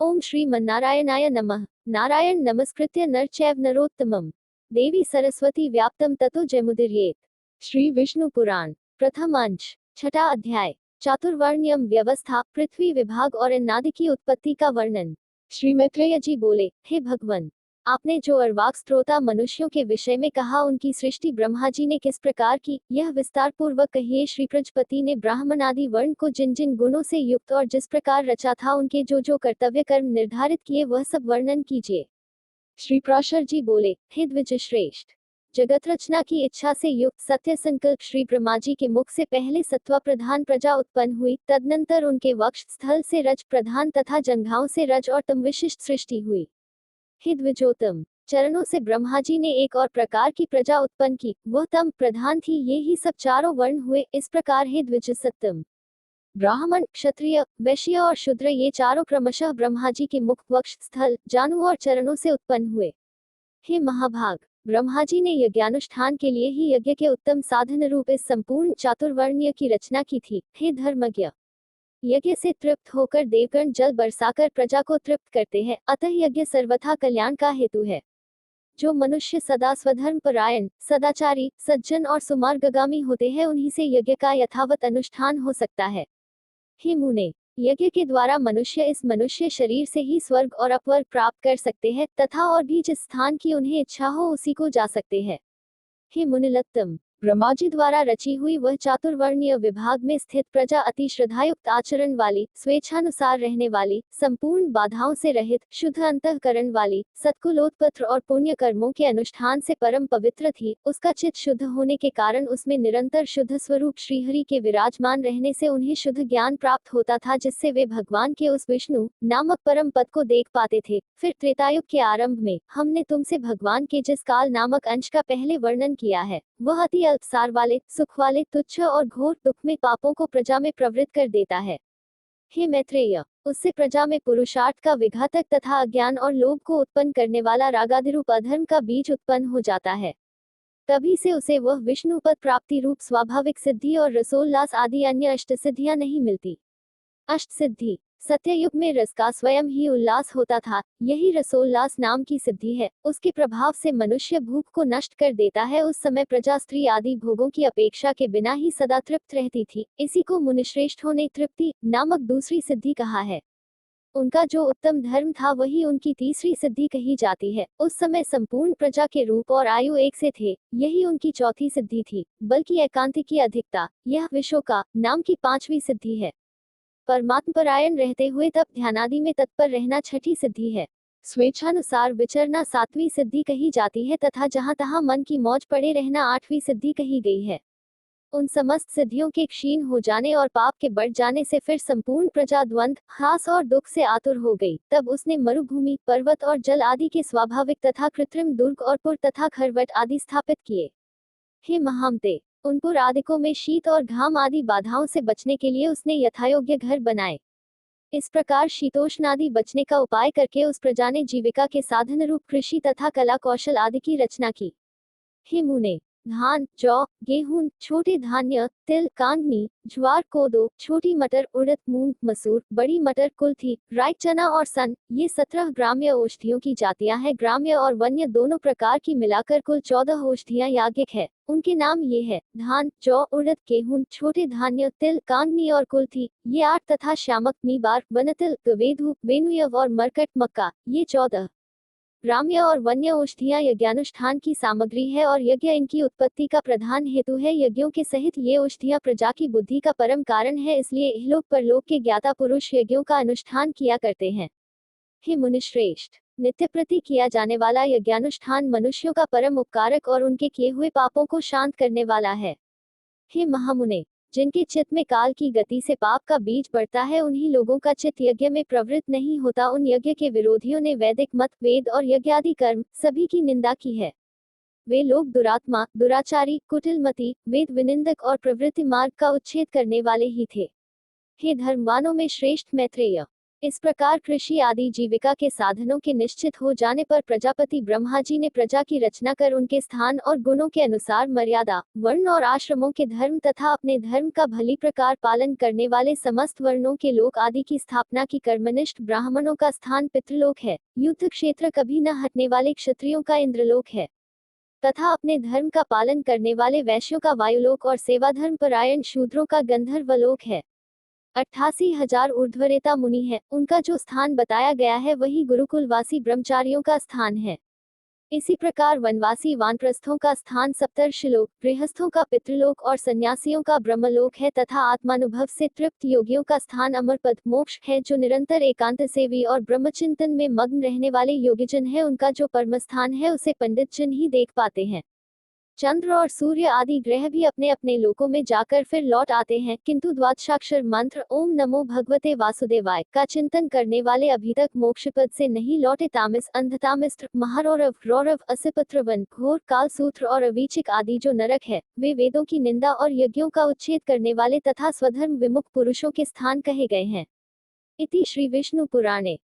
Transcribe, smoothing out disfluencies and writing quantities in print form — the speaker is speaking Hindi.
ओम श्रीमन्नारायणाय नमः। नारायण नमस्कृत्य नर चैव नरोत्तमम्। देवी सरस्वती व्याप्तम ततो जयमुदीरयेत्। श्री विष्णु पुराण प्रथम अंश छठा अध्याय चातुर्वर्ण्यम व्यवस्था पृथ्वी विभाग और अन्नादि की उत्पत्ति का वर्णन। श्री मैत्रेय जी बोले, हे भगवन, आपने जो अर्वाक स्त्रोता मनुष्यों के विषय में कहा उनकी सृष्टि ब्रह्मा जी ने किस प्रकार की, यह विस्तार पूर्वक कहिए। श्री प्रजापति ने ब्राह्मण आदि वर्ण को जिन जिन गुणों से युक्त और जिस प्रकार रचा था, उनके जो जो कर्तव्य कर्म निर्धारित किए, वह सब वर्णन कीजिए। श्री प्राशर जी बोले, हे द्विज श्रेष्ठ, जगत रचना की इच्छा से युक्त सत्य संकल्प श्री ब्रह्मा जी के मुख से पहले सत्वा प्रधान प्रजा उत्पन्न हुई, तदनंतर उनके वक्ष स्थल से रज प्रधान तथा जंघाओं से रज और तम विशिष्ट सृष्टि हुई। हे द्विजोत्तम, चरणों से ब्रह्मा जी ने एक और प्रकार की प्रजा उत्पन्न की, वह तम प्रधान थी। ये ही सब चारों वर्ण हुए। इस प्रकार हे द्विज सत्तम, ब्राह्मण, क्षत्रिय, वैश्य और शूद्र, ये चारों क्रमशः ब्रह्मा जी के मुख, वक्ष स्थल, जानु और चरणों से उत्पन्न हुए। हे महाभाग, ब्रह्मा जी ने यज्ञानुष्ठान के लिए ही यज्ञ के उत्तम साधन रूप इस संपूर्ण चातुर्वर्ण्य की रचना की थी। हे धर्मज्ञ, यज्ञ से तृप्त होकर देवगण जल बरसाकर प्रजा को तृप्त करते हैं, अतः यज्ञ सर्वथा कल्याण का हेतु है। जो मनुष्य सदा स्वधर्म परायण, सदाचारी, सज्जन और सुमार्गगामी होते हैं, उन्हीं से यज्ञ का यथावत अनुष्ठान हो सकता है। हे मुने, यज्ञ के द्वारा मनुष्य इस मनुष्य शरीर से ही स्वर्ग और अपवर्ग प्राप्त कर सकते हैं, तथा और भी जिस स्थान की उन्हें इच्छा हो उसी को जा सकते हैं। हे मुनिलत्तम, ब्रह्मा जी द्वारा रची हुई वह चातुर्वर्णीय विभाग में स्थित प्रजा अति श्रद्धायुक्त आचरण वाली, स्वेच्छानुसार रहने वाली, संपूर्ण बाधाओं से रहित, शुद्ध अंतःकरण वाली, सत्कुलोत्पत्र और पुण्य कर्मों के अनुष्ठान से परम पवित्र थी। उसका चित्त शुद्ध होने के कारण उसमें निरंतर शुद्ध स्वरूप श्रीहरि के विराजमान रहने से उन्हें शुद्ध ज्ञान प्राप्त होता था, जिससे वे भगवान के उस विष्णु नामक परम पद को देख पाते थे। फिर त्रेतायुग के आरंभ में हमने तुमसे भगवान के जिस काल नामक अंश का पहले वर्णन किया है, वह अति अल्पसार वाले, सुख वाले, तुच्छ और घोर दुख में पापों को प्रजा में प्रवृत्त कर देता है। हे मैत्रेय, उससे प्रजा में पुरुषार्थ का विघातक तथा अज्ञान और लोभ को उत्पन्न करने वाला रागादिरूप अधर्म का बीज उत्पन्न हो जाता है। तभी से उसे वह विष्णु पद प्राप्ति रूप स्वाभाविक सिद्धि और रसोल्लास आदि अन्य अष्ट सिद्धियां नहीं मिलती। अष्ट सिद्धि, सत्ययुग में रस का स्वयं ही उल्लास होता था, यही रसोल्लास नाम की सिद्धि है। उसके प्रभाव से मनुष्य भूख को नष्ट कर देता है। उस समय प्रजा स्त्री आदि भोगों की अपेक्षा के बिना ही सदा तृप्त रहती थी। इसी को मुनिश्रेष्ठों ने तृप्ति नामक दूसरी सिद्धि कहा है। उनका जो उत्तम धर्म था वही उनकी तीसरी सिद्धि कही जाती है। उस समय संपूर्ण प्रजा के रूप और आयु एक से थे, यही उनकी चौथी सिद्धि थी। बल्कि एकांतिक की अधिकता, यह विशोका नाम की पांचवी सिद्धि है। परमात्म परायण रहते हुए तप ध्यानादि में तत्पर रहना छठी सिद्धि है। स्वेच्छानुसार विचरना सातवीं सिद्धि कही जाती है, तथा जहां तहां मन की मौज पड़े रहना आठवीं सिद्धि कही गई है। उन समस्त सिद्धियों के क्षीण हो जाने और पाप के बढ़ जाने से फिर संपूर्ण प्रजा द्वंद्व, हास और दुख से आतुर हो गई। तब उसने मरुभूमि, पर्वत और जल आदि के स्वाभाविक तथा कृत्रिम दुर्ग और पुर तथा खरवट आदि स्थापित किए। हे महामते, उन पुर आदिकों में शीत और घाम आदि बाधाओं से बचने के लिए उसने यथायोग्य घर बनाए। इस प्रकार शीतोष्णादि बचने का उपाय करके उस प्रजा ने जीविका के साधन रूप कृषि तथा कला कौशल आदि की रचना की। हे मुने, धान, जौ, गेहूं, छोटे धान्य, तिल, कांगनी, ज्वार, कोदो, छोटी मटर, उड़द, मूंग, मसूर, बड़ी मटर, कुल्थी, राई, चना और सन, ये 17 ग्राम्य औषधियों की जातियां हैं। ग्राम्य और वन्य दोनों प्रकार की मिलाकर कुल 14 औषधियां याज्ञिक है। उनके नाम ये है: धान, जौ, उड़द, गेहूं, छोटे धान्य, तिल, कांगनी और कुल्थी, ये 8 तथा श्यामक, नीबार, वनतिल, गवेदु, वेनुयव और मरकट, मक्का, ये 14। ग्राम्य और वन्य औषधियां यज्ञानुष्ठान की सामग्री है और यज्ञ इनकी उत्पत्ति का प्रधान हेतु है। यज्ञों के सहित ये औषधियां प्रजा की बुद्धि का परम कारण है, इसलिए इहलोक परलोक के ज्ञाता पुरुष यज्ञों का अनुष्ठान किया करते हैं। हे मुनिश्रेष्ठ, नित्य प्रति किया जाने वाला यज्ञानुष्ठान मनुष्यों का परम उपकारक और उनके किए हुए पापों को शांत करने वाला है। हे महामुने, जिनके चित्त में काल की गति से पाप का बीज बढ़ता है, उन्हीं लोगों का चित्त यज्ञ में प्रवृत्त नहीं होता। उन यज्ञ के विरोधियों ने वैदिक मत, वेद और यज्ञादि कर्म सभी की निंदा की है। वे लोग दुरात्मा, दुराचारी, कुटिलमति, वेद विनिंदक और प्रवृत्ति मार्ग का उच्छेद करने वाले ही थे। हे धर्मवानों में श्रेष्ठ मैत्रेय, इस प्रकार कृषि आदि जीविका के साधनों के निश्चित हो जाने पर प्रजापति ब्रह्मा जी ने प्रजा की रचना कर उनके स्थान और गुणों के अनुसार मर्यादा, वर्ण और आश्रमों के धर्म तथा अपने धर्म का भली प्रकार पालन करने वाले समस्त वर्णों के लोक आदि की स्थापना की। कर्मनिष्ठ ब्राह्मणों का स्थान पितृलोक है, युद्ध क्षेत्र कभी न हटने वाले क्षत्रियों का इंद्रलोक है, तथा अपने धर्म का पालन करने वाले वैश्यों का वायुलोक और सेवाधर्म परायण शूद्रों का गंधर्वलोक है। 88,000 ऊर्ध्वरेता मुनि है, उनका जो स्थान बताया गया है वही गुरुकुलवासी ब्रह्मचारियों का स्थान है। इसी प्रकार वनवासी वानप्रस्थों का स्थान सप्तर्षिलोक, गृहस्थों का पितृलोक और सन्यासियों का ब्रह्मलोक है, तथा आत्मानुभव से तृप्त योगियों का स्थान अमरपद मोक्ष है। जो निरंतर एकांत सेवी और ब्रह्मचिंतन में मग्न रहने वाले योगीजन है, उनका जो परमस्थान है उसे पंडित जन ही देख पाते हैं। चंद्र और सूर्य आदि ग्रह भी अपने अपने लोकों में जाकर फिर लौट आते हैं, किंतु द्वादशाक्षर मंत्र ओम नमो भगवते वासुदेवाय का चिंतन करने वाले अभी तक मोक्षपद से नहीं लौटे। तामस, अंधतामिस्त्र, महारौरव, रौरव, असिपत्रवन, घोर, कालसूत्र और अवीचिक आदि जो नरक है, वे वेदों की निंदा और यज्ञों का उच्छेद करने वाले तथा स्वधर्म विमुख पुरुषों के स्थान कहे गए हैं। इति श्री विष्णु पुराणे